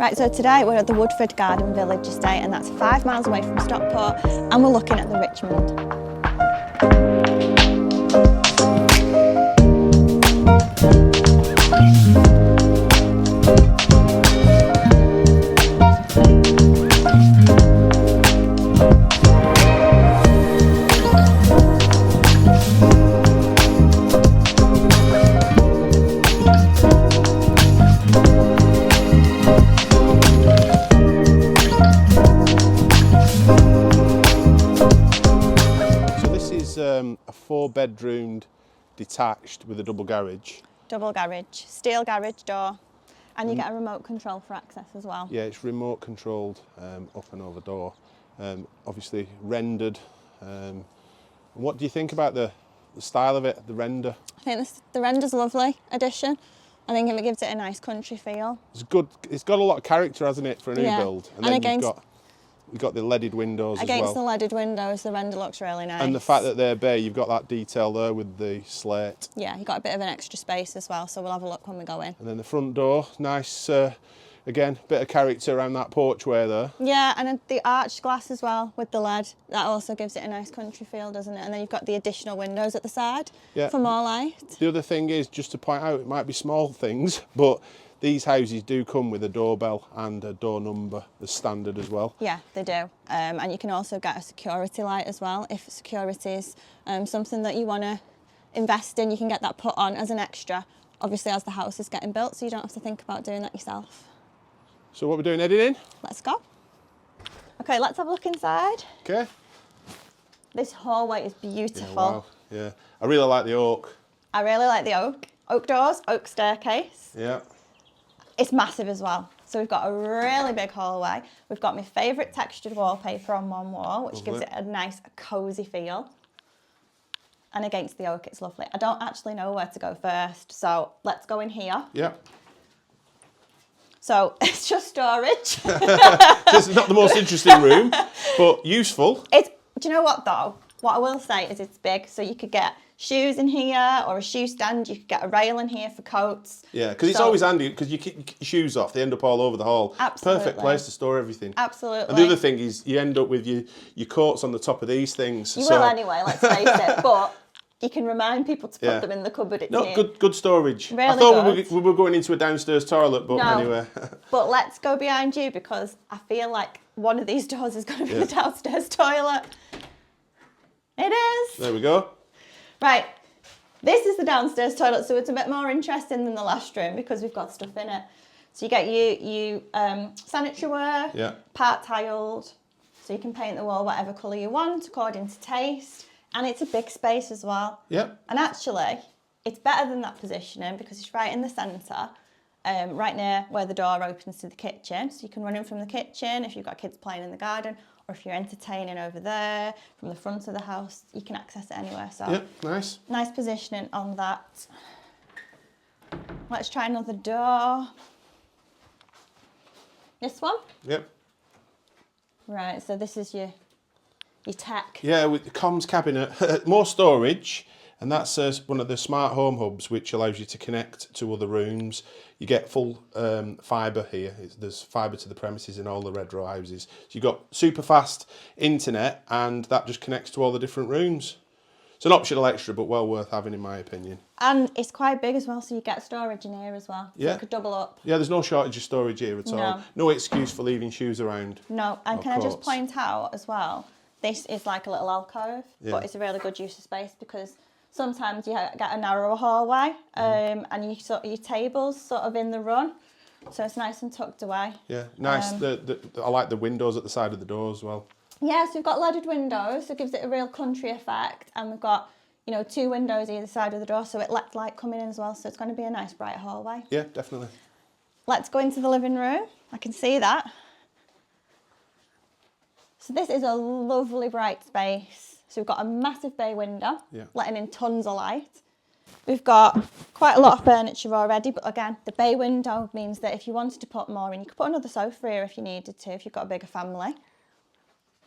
Right, so today we're at the Woodford Garden Village Estate, and that's 5 miles away from Stockport, and we're looking at the Richmond. A 4-bedroomed detached with a double garage. Double garage, steel garage door, and you get a remote control for access as well. Yeah, it's remote controlled up and over door. Obviously rendered. What do you think about the style of it, the render? I think the render's a lovely addition. I think it gives it a nice country feel. It's good. It's got a lot of character, hasn't it, for a new build? And then you've got the leaded windows as well. Against the leaded windows, the render looks really nice. And the fact that they're bare, you've got that detail there with the slate. Yeah, you've got a bit of an extra space as well, so we'll have a look when we go in. And then the front door, nice, again, bit of character around that porchway there. Yeah, and the arched glass as well with the LED. That also gives it a nice country feel, doesn't it? And then you've got the additional windows at the side for more light. The other thing is, just to point out, it might be small things, but these houses do come with a doorbell and a door number as standard as well. Yeah, they do. And you can also get a security light as well. If security is something that you want to invest in, you can get that put on as an extra, obviously as the house is getting built, so you don't have to think about doing that yourself. So what we're doing, heading in? Let's go. Okay, let's have a look inside. Okay. This hallway is beautiful. Yeah, wow. Yeah, I really like the oak. I really like the oak. Oak doors, oak staircase. Yeah. It's massive as well. So we've got a really big hallway. We've got my favourite textured wallpaper on one wall, which gives it a nice, cosy feel. And against the oak, it's lovely. I don't actually know where to go first, so let's go in here. Yeah. So it's just storage. This is not the most interesting room, but useful. Do you know what though? What I will say is it's big, so you could get shoes in here or a shoe stand. You could get a rail in here for coats. Yeah, because it's always handy because you keep your shoes off, they end up all over the hall. Absolutely. Perfect place to store everything. Absolutely. And the other thing is you end up with your coats on the top of these things. You will anyway, let's face it, but you can remind people to put them in the cupboard. It's good storage. Really I thought good. we were going into a downstairs toilet, but no. anyway. But let's go behind you because I feel like one of these doors is going to be the downstairs toilet. It is. There we go. Right. This is the downstairs toilet, so it's a bit more interesting than the last room because we've got stuff in it. So you get your sanitary ware, part tiled, so you can paint the wall whatever colour you want according to taste. And it's a big space as well. Yep. And actually, it's better than that positioning because it's right in the centre, right near where the door opens to the kitchen. So you can run in from the kitchen if you've got kids playing in the garden, or if you're entertaining over there from the front of the house, you can access it anywhere. So yep, nice. Nice positioning on that. Let's try another door. This one? Yep. Right, so this is your tech. Yeah, with the comms cabinet, more storage, and that's one of the smart home hubs which allows you to connect to other rooms. You get full fibre here. There's fibre to the premises in all the Redrow houses. So you've got super fast internet, and that just connects to all the different rooms. It's an optional extra, but well worth having in my opinion. And it's quite big as well, so you get storage in here as well. So it could double up. Yeah, there's no shortage of storage here at all. No excuse for leaving shoes around. No, and can I just point out as well, this is like a little alcove, but it's a really good use of space because sometimes you get a narrower hallway and your table's sort of in the run, so it's nice and tucked away. Yeah, nice. I like the windows at the side of the door as well. Yeah, so we've got leaded windows, so it gives it a real country effect, and we've got 2 windows either side of the door, so it lets light coming in as well, so it's going to be a nice bright hallway. Yeah, definitely. Let's go into the living room. I can see that. So this is a lovely bright space. So we've got a massive bay window, letting in tons of light. We've got quite a lot of furniture already, but again, the bay window means that if you wanted to put more in, you could put another sofa here if you needed to, if you've got a bigger family.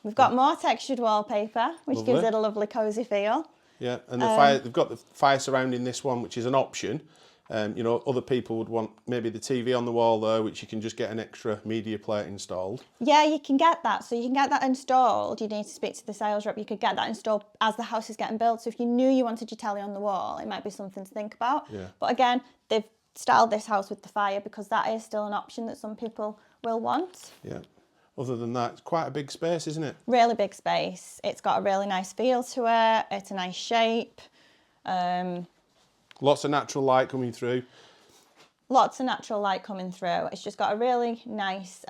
We've got more textured wallpaper, which gives it a lovely cosy feel. Yeah, and they've got the fire surrounding this one, which is an option. You know, other people would want maybe the TV on the wall there, which you can just get an extra media player installed. Yeah, you can get that. So you can get that installed. You need to speak to the sales rep. You could get that installed as the house is getting built. So if you knew you wanted your telly on the wall, it might be something to think about. Yeah. But again, they've styled this house with the fire because that is still an option that some people will want. Yeah. Other than that, it's quite a big space, isn't it? Really big space. It's got a really nice feel to it. It's a nice shape. Lots of natural light coming through. Lots of natural light coming through. It's just got a really nice,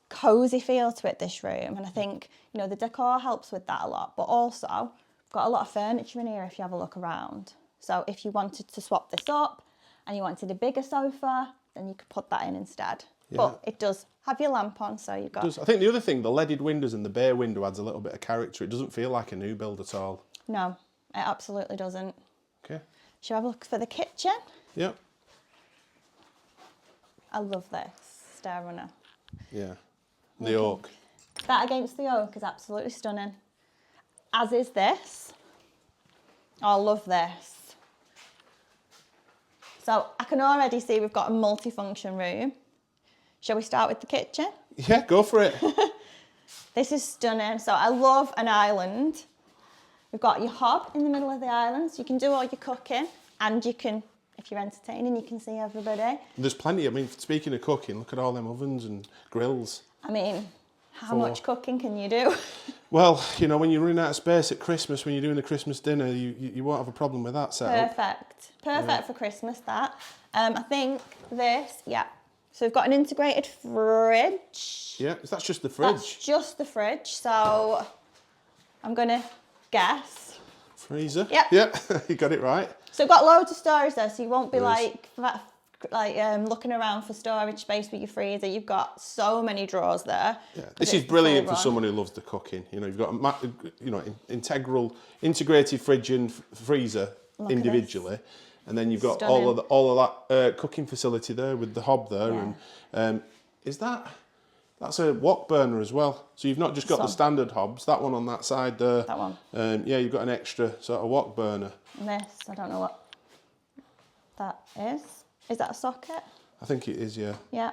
cosy feel to it, this room. And I think, you know, the decor helps with that a lot. But also, we've got a lot of furniture in here if you have a look around. So if you wanted to swap this up and you wanted a bigger sofa, then you could put that in instead. Yeah. But it does have your lamp on, so you've got... I think the other thing, the leaded windows and the bay window adds a little bit of character. It doesn't feel like a new build at all. No, it absolutely doesn't. Okay. Shall we have a look for the kitchen? Yep. I love this stair runner. Yeah. The oak. That against the oak is absolutely stunning. As is this. Oh, I love this. So I can already see we've got a multi-function room. Shall we start with the kitchen? Yeah, go for it. This is stunning. So I love an island. We've got your hob in the middle of the island, so you can do all your cooking, and you can, if you're entertaining, you can see everybody. There's plenty. I mean, speaking of cooking, look at all them ovens and grills. I mean, how much cooking can you do? Well, you know, when you're running out of space at Christmas, when you're doing the Christmas dinner, you won't have a problem with that setup. Perfect for Christmas, that. I think this, yeah. So we've got an integrated fridge. Yeah, that's just the fridge. That's just the fridge. So I'm going to guess. Freezer. Yep. Yeah, you got it right. So we've got loads of storage there, so you won't be looking around for storage space with your freezer. You've got so many drawers there. Yeah, this is brilliant for someone who loves the cooking. You know, you've got integrated fridge and freezer individually. And then you've got all of that cooking facility there with the hob there. Yeah. And that's a wok burner as well. So you've not just got the standard hobs, that one on that side there. That one. Yeah, you've got an extra sort of wok burner. And this, I don't know what that is. Is that a socket? I think it is, yeah. Yeah.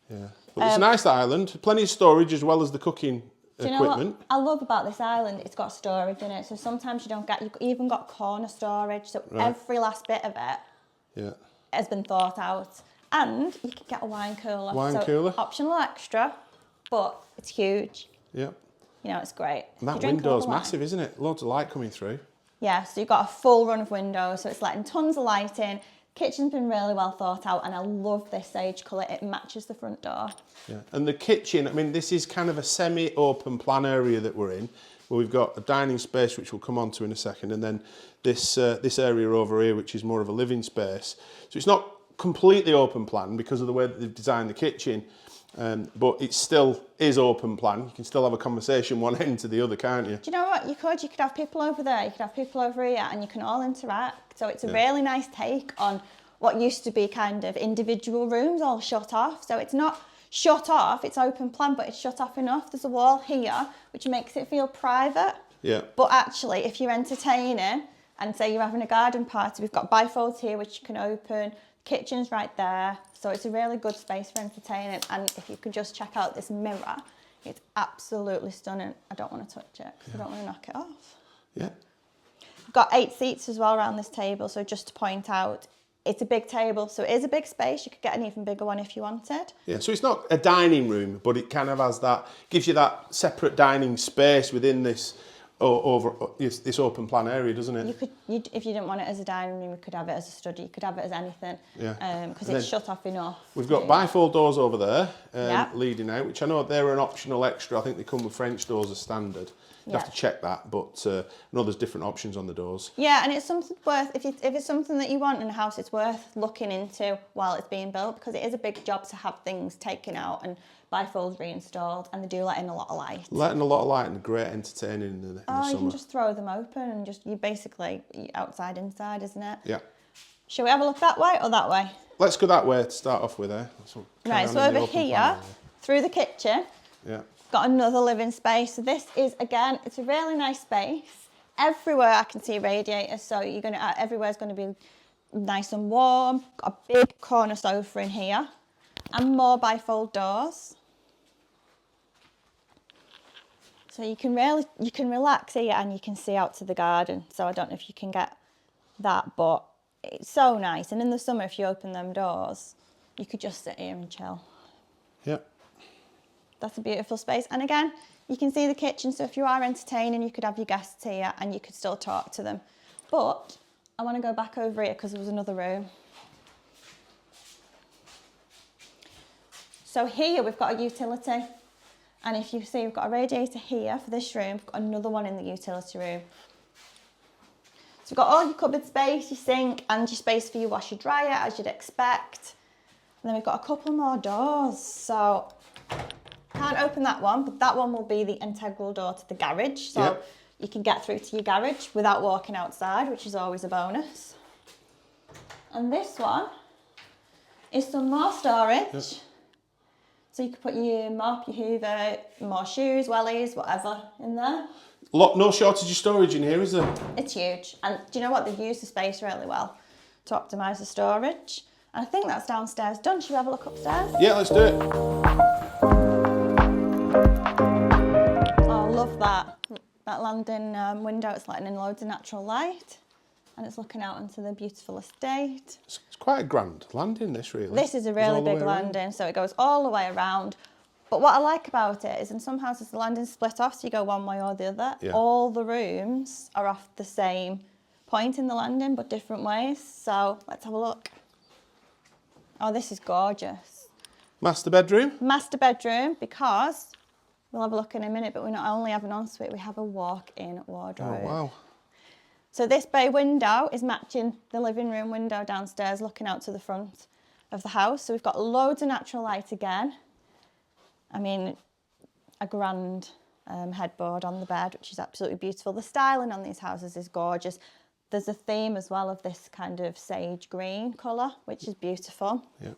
Yeah. But it's a nice island, plenty of storage as well as the cooking equipment. Do you know what I love about this island? It's got storage in it. So sometimes you've even got corner storage. So every last bit of it has been thought out. And you can get a wine cooler. Cooler. Optional extra, but it's huge. Yeah. You know, it's great. And that window's massive, isn't it? Loads of light coming through. Yeah, so you've got a full run of windows. So it's letting tons of light in. Kitchen's been really well thought out, and I love this sage colour. It matches the front door. Yeah, and the kitchen, I mean, this is kind of a semi-open plan area that we're in, where we've got a dining space, which we'll come on to in a second, and then this area over here, which is more of a living space. So it's not completely open plan because of the way that they've designed the kitchen, but it still is open plan. You can still have a conversation one end to the other, can't you? Do you know what? You could have people over there, you could have people over here, and you can all interact. So it's a really nice take on what used to be kind of individual rooms all shut off. So it's not shut off, it's open plan, but it's shut off enough. There's a wall here, which makes it feel private. Yeah. But actually, if you're entertaining, and say you're having a garden party, we've got bifolds here, which you can open. Kitchen's right there. So it's a really good space for entertaining. And if you could just check out this mirror, it's absolutely stunning. I don't want to touch it because I don't want to knock it off. Yeah. We've got 8 seats as well around this table. So just to point out, it's a big table. So it is a big space. You could get an even bigger one if you wanted. Yeah, so it's not a dining room, but it kind of has that, gives you that separate dining space within this this open plan area, doesn't it? If you didn't want it as a dining room, you could have it as a study. You could have it as anything. Yeah. Because it's shut off enough. We've got bifold doors over there, leading out, which I know they're an optional extra. I think they come with French doors as standard. You have to check that, but I know there's different options on the doors. Yeah, and it's something worth, if it's something that you want in a house, it's worth looking into while it's being built, because it is a big job to have things taken out and bifolds reinstalled, and they do let in a lot of light. Letting a lot of light and great entertaining in the summer. You can just throw them open and you basically outside, inside, isn't it? Yeah. Shall we have a look that way or that way? Let's go that way to start off with there. Right, so over here, through the kitchen, got another living space. So this is, again, it's a really nice space. Everywhere I can see radiators, so everywhere's going to be nice and warm. Got a big corner sofa in here and more bifold doors. So you can relax here and you can see out to the garden. So I don't know if you can get that, but it's so nice. And in the summer, if you open them doors, you could just sit here and chill. Yep. That's a beautiful space. And again, you can see the kitchen. So if you are entertaining, you could have your guests here and you could still talk to them. But I want to go back over here because there was another room. So here we've got a utility. And if you see, we've got a radiator here for this room. We've got another one in the utility room. So we've got all your cupboard space, your sink, and your space for your washer dryer, as you'd expect. And then we've got a couple more doors. So can't open that one, but that one will be the integral door to the garage. So you can get through to your garage without walking outside, which is always a bonus. And this one is some more storage. Yep. So you could put your mop, your hoover, more shoes, wellies, whatever in there. No shortage of storage in here, is there? It's huge. And do you know what? They've used the space really well to optimise the storage. And I think that's downstairs done. Should we have a look upstairs? Yeah, let's do it. Oh, I love that. That landing window, it's letting in loads of natural light. And it's looking out onto the beautiful estate. It's quite a grand landing, this really. This is a really big landing, so it goes all the way around. But what I like about it is in some houses the landing's split off, so you go one way or the other. Yeah. All the rooms are off the same point in the landing, but different ways. So let's have a look. Oh, this is gorgeous. Master bedroom? Master bedroom, because we'll have a look in a minute, but we not only have an ensuite, we have a walk-in wardrobe. Oh, wow. So this bay window is matching the living room window downstairs, looking out to the front of the house. So we've got loads of natural light again. I mean, a grand headboard on the bed, which is absolutely beautiful. The styling on these houses is gorgeous. There's a theme as well of this kind of sage green colour, which is beautiful. Yeah.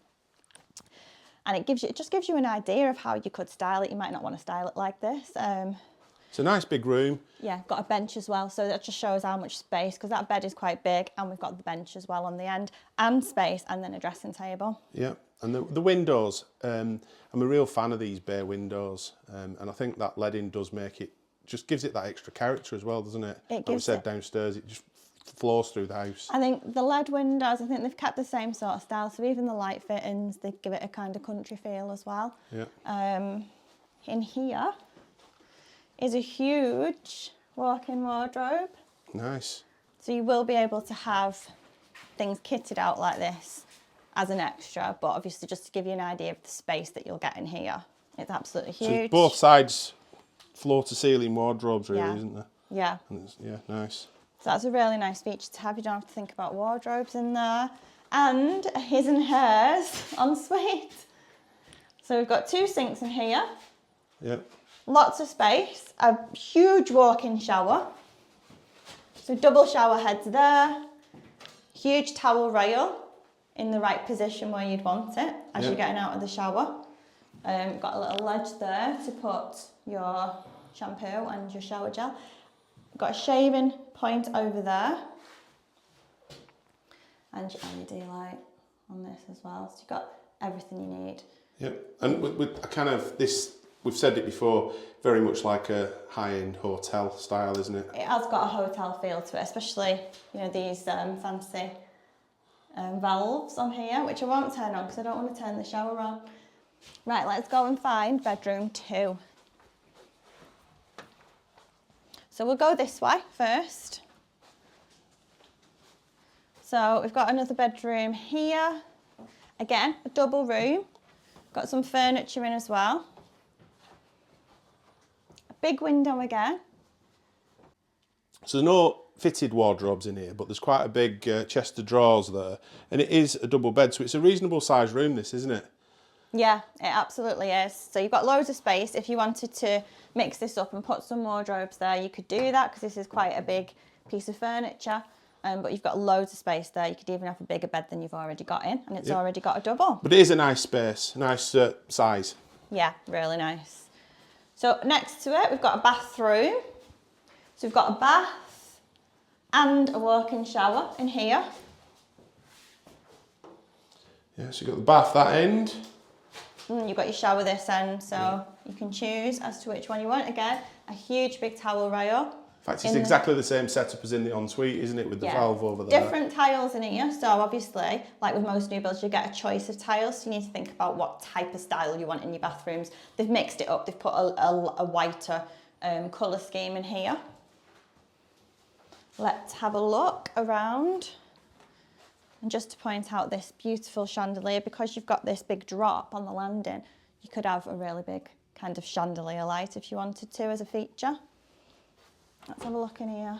And it just gives you an idea of how you could style it. You might not want to style it like this. It's a nice big room. Yeah, got a bench as well, so that just shows how much space, because that bed is quite big, and we've got the bench as well on the end, and space, and then a dressing table. Yeah, and the windows, I'm a real fan of these bay windows, and I think that leading does make it, just gives it that extra character as well, doesn't it? Like we said downstairs, it just flows through the house. I think the LED windows, I think they've kept the same sort of style, so even the light fittings, they give it a kind of country feel as well. Yeah. In here is a huge walk-in wardrobe. Nice. So you will be able to have things kitted out like this as an extra, but obviously just to give you an idea of the space that you'll get in here. It's absolutely huge. So both sides floor-to-ceiling wardrobes really, isn't there? Yeah. Yeah, nice. So that's a really nice feature to have. You don't have to think about wardrobes in there. And a his and hers ensuite. So we've got 2 sinks in here. Yep. Lots of space, a huge walk-in shower. So double shower heads there. Huge towel rail in the right position where you'd want it as you're getting out of the shower. Got a little ledge there to put your shampoo and your shower gel. Got a shaving point over there. And your LED light on this as well. So you've got everything you need. Yep, and with a kind of this, we've said it before, very much like a high-end hotel style, isn't it? It has got a hotel feel to it, especially, you know, these fancy valves on here, which I won't turn on because I don't want to turn the shower on. Right, let's go and find bedroom 2. So we'll go this way first. So we've got another bedroom here. Again, a double room. Got some furniture in as well. A big window again. So there's no fitted wardrobes in here, but there's quite a big chest of drawers there. And it is a double bed, so it's a reasonable sized room, this, isn't it? Yeah, it absolutely is. So you've got loads of space. If you wanted to mix this up and put some wardrobes there, you could do that because this is quite a big piece of furniture. But you've got loads of space there. You could even have a bigger bed than you've already got in, and it's already got a double. But it is a nice space, a nice size. Yeah, really nice. So next to it, we've got a bathroom. So we've got a bath and a walk-in shower in here. Yeah, so you've got the bath that end. You've got your shower this end, so you can choose as to which one you want. Again, a huge big towel rail. In fact, it's exactly the same setup as in the ensuite, isn't it, with the valve over there? Different tiles in here, so obviously, like with most new builds, you get a choice of tiles, so you need to think about what type of style you want in your bathrooms. They've mixed it up, they've put a whiter colour scheme in here. Let's have a look around. And just to point out this beautiful chandelier, because you've got this big drop on the landing, you could have a really big kind of chandelier light if you wanted to as a feature. Let's have a look in here.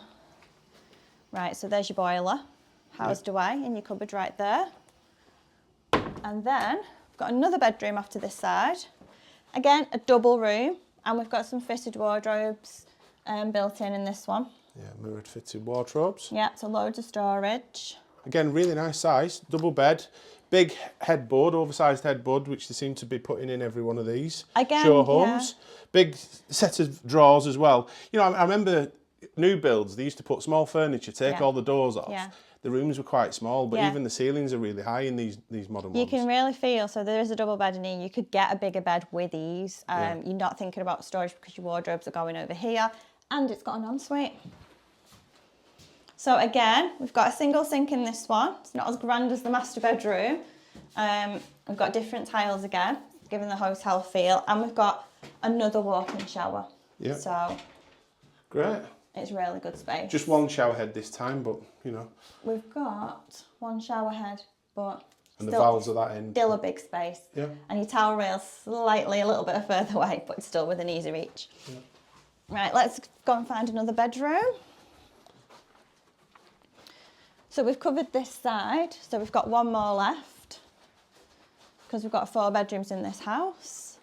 Right, so there's your boiler, housed away in your cupboard right there. And then we've got another bedroom off to this side. Again, a double room, and we've got some fitted wardrobes built in this one. Yeah, mirrored fitted wardrobes. Yeah, so loads of storage. Again, really nice size, double bed, big headboard, oversized headboard, which they seem to be putting in every one of these show homes. Yeah. Big set of drawers as well. You know, I remember new builds, they used to put small furniture, take all the doors off. Yeah. The rooms were quite small, but even the ceilings are really high in these modern ones. You can really feel, so there is a double bed in here. You could get a bigger bed with ease. You're not thinking about storage because your wardrobes are going over here, and it's got an ensuite. So again, we've got a single sink in this one. It's not as grand as the master bedroom. We've got different tiles again, giving the hotel feel, and we've got another walk-in shower. Yeah. So great. It's really good space. Just one shower head this time, but you know. We've got one shower head, but and the valves at that end. Still a big space. Yeah. And your towel rail's slightly a little bit further away, but it's still within easy reach. Yeah. Right, let's go and find another bedroom. So we've covered this side, so we've got one more left because we've got 4 bedrooms in this house.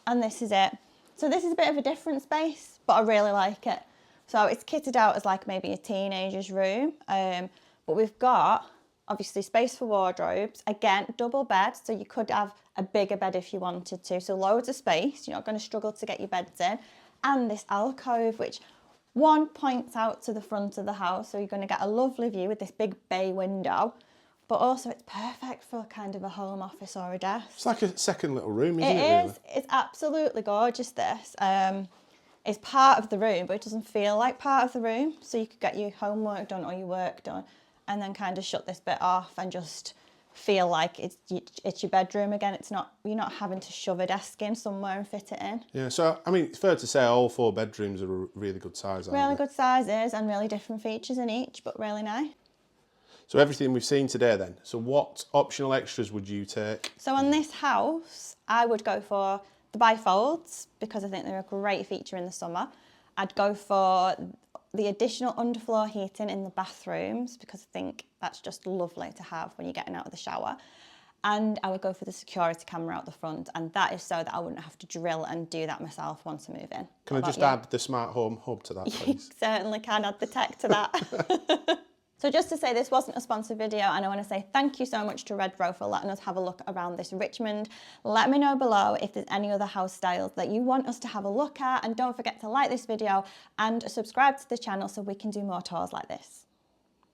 And this is it. So this is a bit of a different space, but I really like it. So it's kitted out as like maybe a teenager's room, but we've got obviously space for wardrobes. Again, double bed, so you could have a bigger bed if you wanted to. So loads of space, you're not going to struggle to get your beds in. And this alcove, which one points out to the front of the house, so you're going to get a lovely view with this big bay window, but also it's perfect for kind of a home office or a desk. It's like a second little room, isn't it? It is. Really? It's absolutely gorgeous, this. It's part of the room, but it doesn't feel like part of the room, so you could get your homework done or your work done and then kind of shut this bit off and just feel like it's your bedroom again. It's not, you're not having to shove a desk in somewhere and fit it in. Yeah, so I mean, it's fair to say all 4 bedrooms are a really good size, aren't they? Really good sizes and really different features in each, but really nice. So everything we've seen today then, so what optional extras would you take? So on this house, I would go for the bifolds because I think they're a great feature in the summer. I'd go for the additional underfloor heating in the bathrooms because I think that's just lovely to have when you're getting out of the shower. And I would go for the security camera out the front, and that is so that I wouldn't have to drill and do that myself once I move in. Can I just add the smart home hub to that, please? You certainly can add the tech to that. So just to say, this wasn't a sponsored video, and I want to say thank you so much to Redrow for letting us have a look around this Richmond. Let me know below if there's any other house styles that you want us to have a look at, and don't forget to like this video and subscribe to the channel so we can do more tours like this.